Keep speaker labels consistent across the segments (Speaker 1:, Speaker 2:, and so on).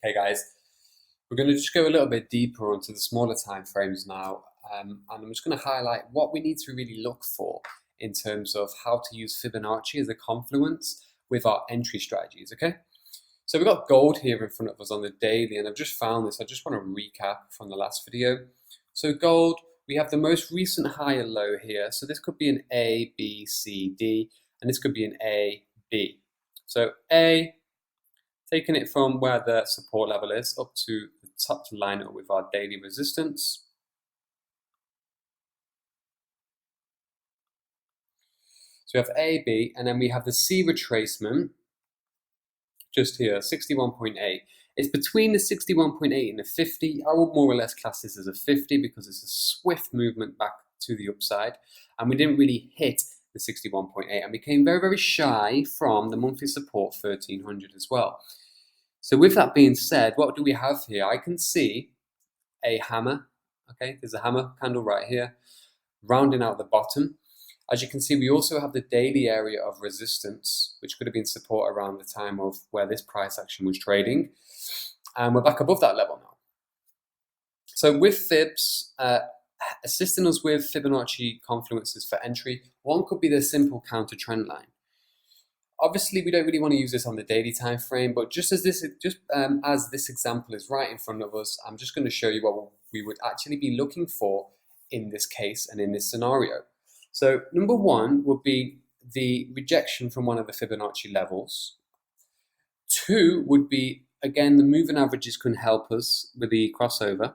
Speaker 1: Okay guys, we're going to just go a little bit deeper onto the smaller time frames now, and I'm just going to highlight what we need to really look for in terms of how to use Fibonacci as a confluence with our entry strategies, okay? So we've got gold here in front of us on the daily, and I've just found this. I just want to recap from the last video. So gold, we have the most recent high and low here. So this could be an A, B, C, D, and this could be an A, B. So A, taking it from where the support level is up to the top to line up with our daily resistance. So we have A, B, and then we have the C retracement just here, 61.8. It's between the 61.8 and the 50. I would more or less class this as a 50 because it's a swift movement back to the upside, and we didn't really hit the 61.8 and became very, very shy from the monthly support 1300 as well. So with that being said, what do we have here? I can see a hammer, okay? There's a hammer candle right here, rounding out the bottom. As you can see, we also have the daily area of resistance, which could have been support around the time of where this price action was trading. And we're back above that level now. So with Fibs, assisting us with Fibonacci confluences for entry, one could be the simple counter trend line. Obviously, we don't really want to use this on the daily time frame, but just as this example is right in front of us, I'm just going to show you what we would actually be looking for in this case and in this scenario. So number one would be the rejection from one of the Fibonacci levels. Two would be, again, the moving averages can help us with the crossover,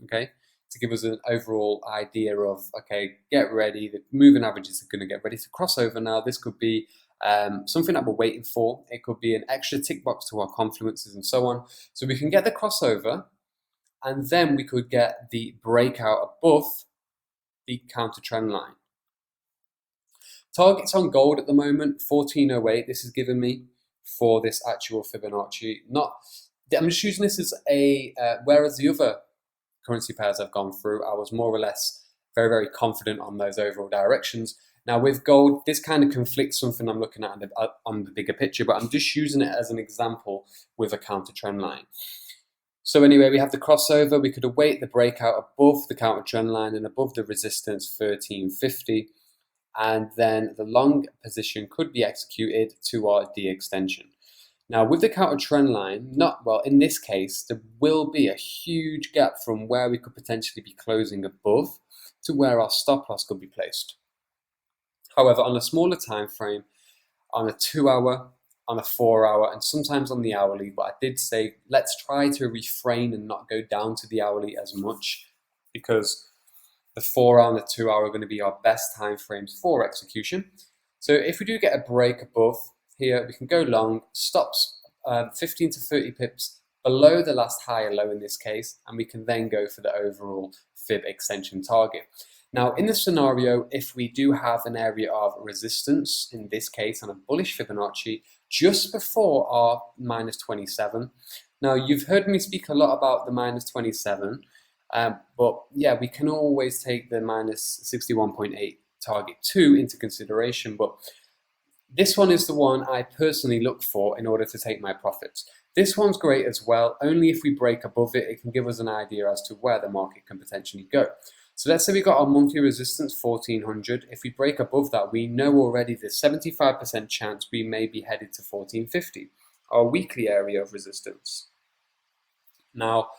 Speaker 1: okay, to give us an overall idea of, okay, get ready, the moving averages are going to get ready to cross over now. This could be something that we're waiting for. It could be an extra tick box to our confluences and so on. So we can get the crossover, and then we could get the breakout above the counter trend line. Targets on gold at the moment, 1408. This is given me for this actual Fibonacci. I'm just using this as a, whereas the other currency pairs I've gone through, I was more or less very, very confident on those overall directions. Now with gold, this kind of conflicts something I'm looking at on the bigger picture, but I'm just using it as an example with a counter trend line. So anyway, we have the crossover. We could await the breakout above the counter trend line and above the resistance 1350. And then the long position could be executed to our D extension. Now with the counter trend line, in this case, there will be a huge gap from where we could potentially be closing above to where our stop loss could be placed. However, on a smaller time frame, on a 2 hour, on a 4 hour, and sometimes on the hourly, but I did say let's try to refrain and not go down to the hourly as much, because the 4 hour and the 2 hour are going to be our best time frames for execution. So if we do get a break above here, we can go long, stops 15 to 30 pips below the last high or low in this case, and we can then go for the overall fib extension target. Now in this scenario, if we do have an area of resistance, in this case on a bullish Fibonacci, just before our minus 27. Now you've heard me speak a lot about the minus 27, but yeah, we can always take the minus 61.8 target 2 into consideration, but this one is the one I personally look for in order to take my profits. This one's great as well. Only if we break above it, it can give us an idea as to where the market can potentially go. So let's say we got our monthly resistance 1400. If we break above that, we know already there's 75% chance we may be headed to 1450, our weekly area of resistance. Now,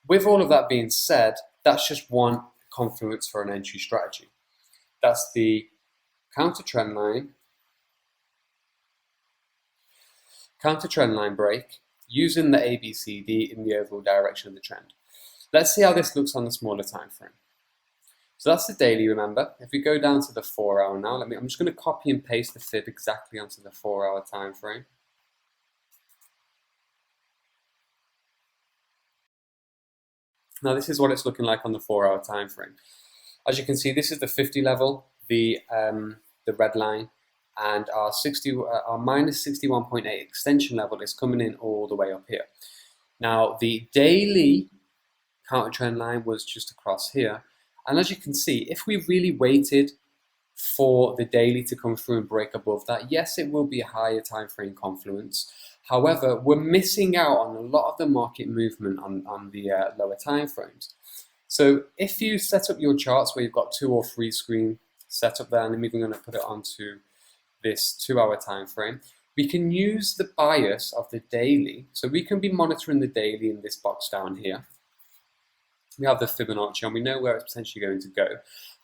Speaker 1: with all of that being said, that's just one confluence for an entry strategy. That's the counter trend line break using the ABCD in the overall direction of the trend. Let's see how this looks on the smaller time frame. So that's the daily, remember. If we go down to the 4 hour now, I'm just going to copy and paste the fib exactly onto the 4 hour time frame. Now this is what it's looking like on the 4 hour time frame. As you can see, this is the 50 level, the red line, and our minus 61.8 extension level is coming in all the way up here. Now the daily counter trend line was just across here, and as you can see, if we really waited for the daily to come through and break above that, yes, it will be a higher time frame confluence. However, we're missing out on a lot of the market movement on the lower time frames. So if you set up your charts where you've got 2 or 3 screen set up there, and I'm even going to put it onto this 2-hour time frame, we can use the bias of the daily. So we can be monitoring the daily in this box down here. We have the Fibonacci and we know where it's potentially going to go.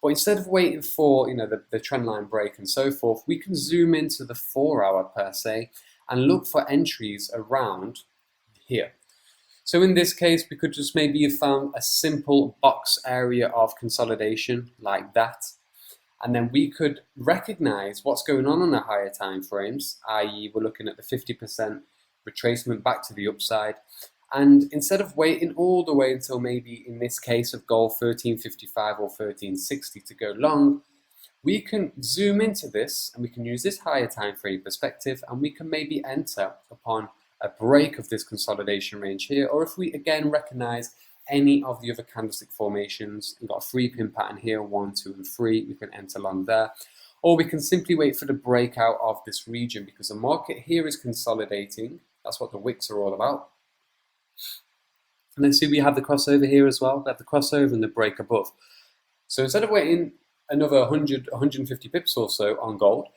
Speaker 1: But instead of waiting for the trend line break and so forth, we can zoom into the 4-hour per se and look for entries around here. So in this case, we could just maybe have found a simple box area of consolidation like that. And then we could recognize what's going on the higher time frames, i.e. we're looking at the 50% retracement back to the upside. And instead of waiting all the way until maybe in this case of gold 1355 or 1360 to go long, we can zoom into this and we can use this higher time frame perspective, and we can maybe enter upon a break of this consolidation range here, or if we again recognize any of the other candlestick formations, we've got a 3-pin pattern here, 1, 2, and 3, we can enter long there. Or we can simply wait for the breakout of this region, because the market here is consolidating. That's what the wicks are all about. And then see, we have the crossover here as well. We have the crossover and the break above. So instead of waiting another 100, 150 pips or so on gold,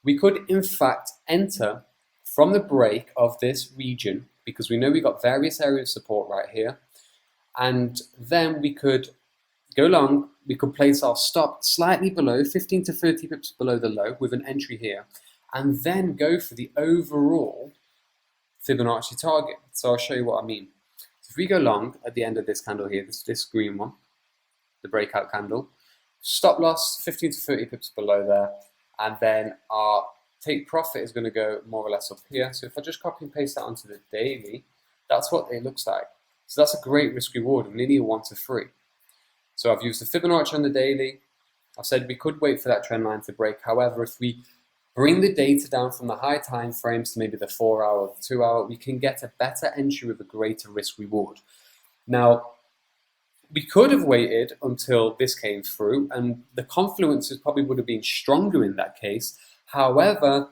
Speaker 1: we could in fact enter from the break of this region, because we know we've got various areas of support right here. And then we could go long, we could place our stop slightly below, 15 to 30 pips below the low with an entry here, and then go for the overall Fibonacci target. So I'll show you what I mean. So if we go long at the end of this candle here, this green one, the breakout candle, stop loss 15 to 30 pips below there, and then our take profit is going to go more or less up here. So if I just copy and paste that onto the daily, that's what it looks like. So that's a great risk reward of nearly a 1 to 3. So I've used the Fibonacci on the daily. I've said we could wait for that trend line to break. However, if we bring the data down from the high time frames to maybe the 4-hour or the 2-hour, we can get a better entry with a greater risk reward. Now, we could have waited until this came through, and the confluences probably would have been stronger in that case. However,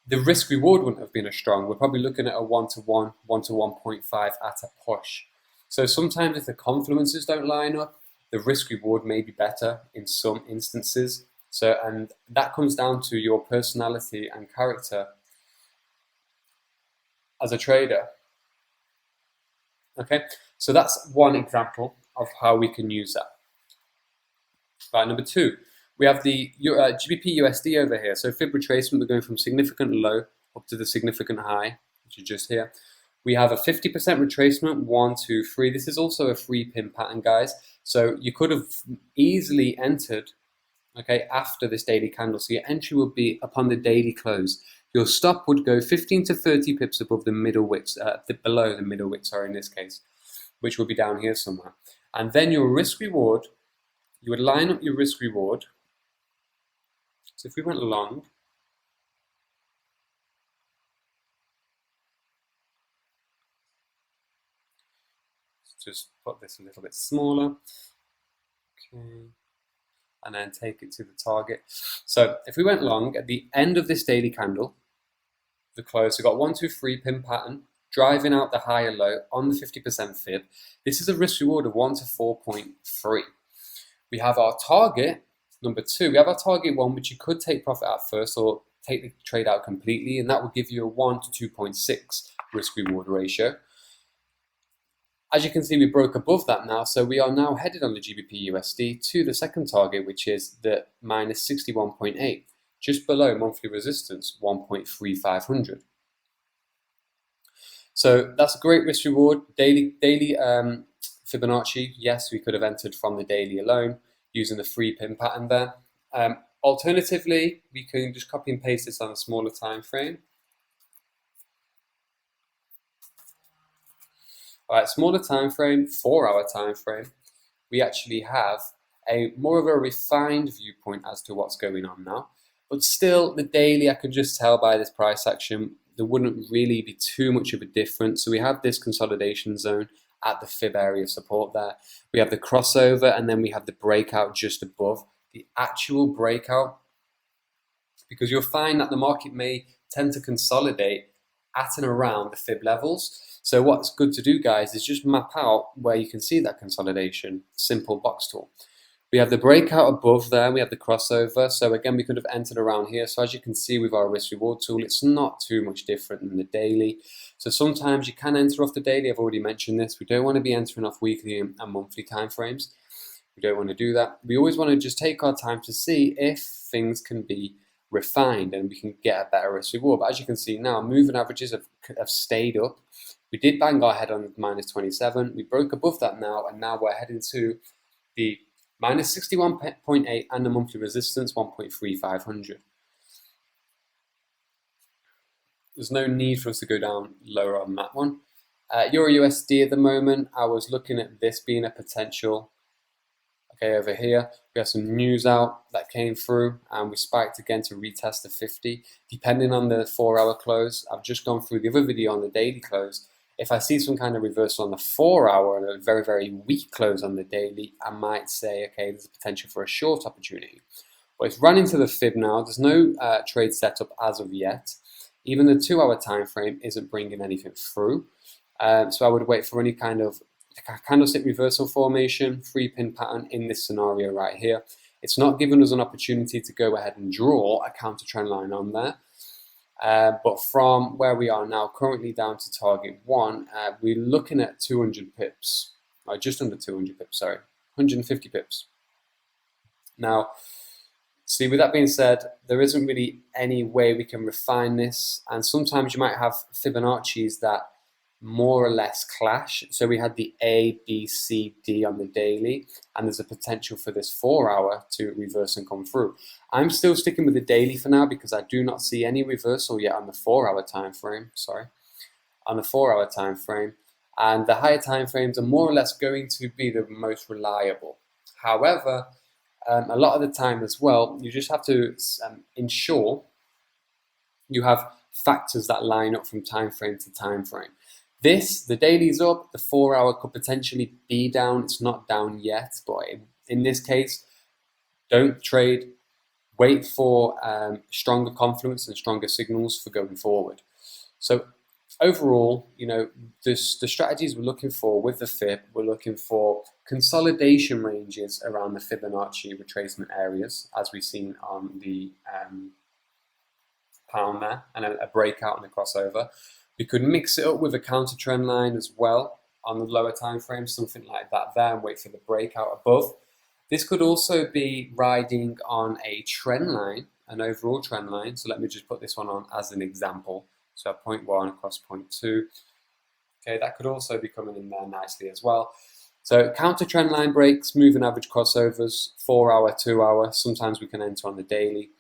Speaker 1: the risk reward wouldn't have been as strong. We're probably looking at a 1 to 1, 1 to 1.5 at a push. So sometimes if the confluences don't line up, the risk reward may be better in some instances. So, and that comes down to your personality and character as a trader. Okay, so that's one example of how we can use that. Right, number 2. We have the GBP USD over here. So fib retracement, we're going from significant low up to the significant high, which is just here. We have a 50% retracement, 1, 2, 3. This is also a 3-pin pattern, guys. So you could have easily entered, okay, after this daily candle. So your entry would be upon the daily close. Your stop would go 15 to 30 pips above the middle wicks, below the middle wick, sorry, in this case, which will be down here somewhere. And then your risk reward, you would line up your risk reward. So if we went long, let's just put this a little bit smaller, okay, and then take it to the target. So if we went long at the end of this daily candle, the close, we got 1, 2, 3 pin pattern, driving out the higher low on the 50% fib. This is a risk reward of 1 to 4.3. We have our target. Number 2, we have our target 1, which you could take profit at first or take the trade out completely, and that will give you a 1 to 2.6 risk reward ratio. As you can see, we broke above that now, so we are now headed on the GBP USD to the second target, which is the minus 61.8, just below monthly resistance 1.3500. So that's a great risk reward. Daily Fibonacci, yes, we could have entered from the daily alone, using the 3-pin pattern there. Alternatively, we can just copy and paste this on a smaller time frame. All right, smaller time frame, 4-hour time frame. We actually have a more of a refined viewpoint as to what's going on now. But still, the daily, I can just tell by this price action, there wouldn't really be too much of a difference. So we have this consolidation zone at the fib area of support there. We have the crossover, and then we have the breakout just above the actual breakout, because you'll find that the market may tend to consolidate at and around the fib levels. So what's good to do, guys, is just map out where you can see that consolidation. Simple box tool. We have the breakout above there, we have the crossover. So again, we could have entered around here. So as you can see with our risk reward tool, it's not too much different than the daily. So sometimes you can enter off the daily. I've already mentioned this. We don't want to be entering off weekly and monthly timeframes. We don't want to do that. We always want to just take our time to see if things can be refined and we can get a better risk reward. But as you can see now, moving averages have stayed up. We did bang our head on -27. We broke above that now, and now we're heading to the -61.8 and the monthly resistance 1.3500. There's no need for us to go down lower on that one. Euro USD at the moment, I was looking at this being a potential. Okay, over here we have some news out that came through, and we spiked again to retest the 50 depending on the 4-hour close. I've just gone through the other video on the daily close. If I see some kind of reversal on the 4-hour and a very, very weak close on the daily, I might say, okay, there's a potential for a short opportunity. But it's run into the fib now. There's no trade setup as of yet. Even the 2-hour time frame isn't bringing anything through. So I would wait for any kind of candlestick reversal formation, 3-pin pattern in this scenario right here. It's not giving us an opportunity to go ahead and draw a counter trend line on there. But from where we are now, currently down to target 1, we're looking at 200 pips, or just under 200 pips, sorry, 150 pips. Now, see, with that being said, there isn't really any way we can refine this, and sometimes you might have Fibonacci's that more or less clash. So we had the A, B, C, D on the daily, and there's a potential for this 4-hour to reverse and come through. I'm still sticking with the daily for now because I do not see any reversal yet on the 4-hour time frame. On the 4-hour time frame, and the higher time frames are more or less going to be the most reliable. However, a lot of the time as well, you just have to ensure you have factors that line up from time frame to time frame. The daily's up, the 4-hour could potentially be down. It's not down yet, but in this case, don't trade. Wait for stronger confluence and stronger signals for going forward. So overall, you know, the strategies we're looking for with the fib, we're looking for consolidation ranges around the Fibonacci retracement areas, as we've seen on the pound there, and a breakout and a crossover. We could mix it up with a counter trend line as well on the lower time frame, something like that there, and wait for the breakout above. This could also be riding on a trend line, an overall trend line. So let me just put this one on as an example. So 0.1 across 0.2. Okay, that could also be coming in there nicely as well. So counter trend line breaks, moving average crossovers, 4-hour, 2-hour. Sometimes we can enter on the daily.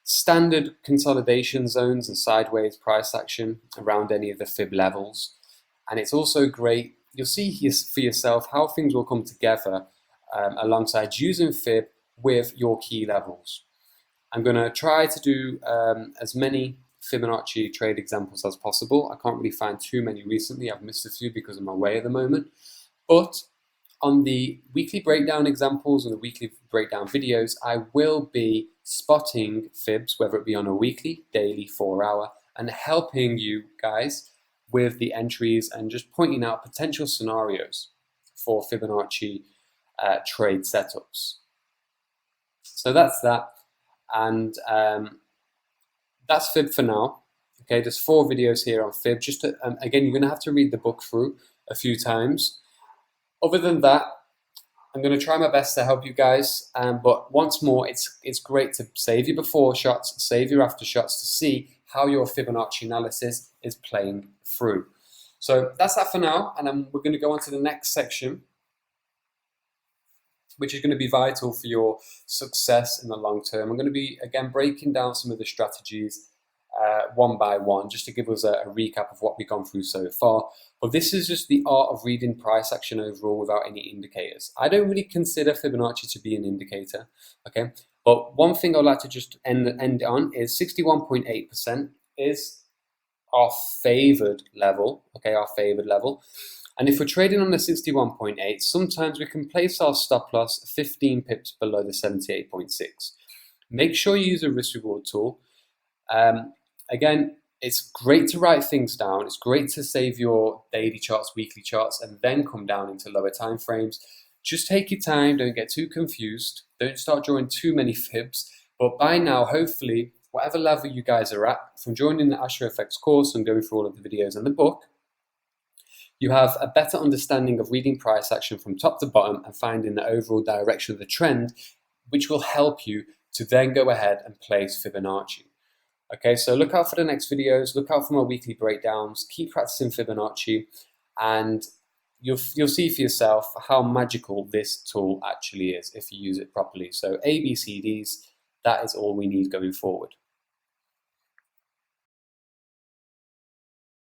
Speaker 1: Standard consolidation zones and sideways price action around any of the fib levels. And it's also great, you'll see for yourself how things will come together alongside using fib with your key levels. I'm going to try to do as many Fibonacci trade examples as possible. I can't really find too many recently. I've missed a few because I'm away at the moment. But on the weekly breakdown examples and the weekly breakdown videos, I will be spotting fibs, whether it be on a weekly, daily, 4-hour, and helping you guys with the entries and just pointing out potential scenarios for Fibonacci trade setups. So that's that, and that's fib for now. Okay, there's 4 videos here on fib. Just to, again, you're going to have to read the book through a few times. Other than that, I'm going to try my best to help you guys. But once more, it's great to save your before shots, save your after shots to see how your Fibonacci analysis is playing through. So that's that for now, and we're going to go on to the next section, which is going to be vital for your success in the long term. I'm going to be, again, breaking down some of the strategies one by one, just to give us a recap of what we've gone through so far. But this is just the art of reading price action overall without any indicators. I don't really consider Fibonacci to be an indicator, okay? But one thing I'd like to just end on is 61.8% is our favored level, okay, our favored level. And if we're trading on the 61.8, sometimes we can place our stop loss 15 pips below the 78.6. Make sure you use a risk reward tool. Again, it's great to write things down. It's great to save your daily charts, weekly charts, and then come down into lower time frames. Just take your time. Don't get too confused. Don't start drawing too many fibs. But by now, hopefully, whatever level you guys are at, from joining the astrofx course and going through all of the videos in the book, you have a better understanding of reading price action from top to bottom and finding the overall direction of the trend, which will help you to then go ahead and place Fibonacci. Okay, so look out for the next videos, look out for my weekly breakdowns, keep practicing Fibonacci, and you'll see for yourself how magical this tool actually is if you use it properly. So ABCDs, that is all we need going forward.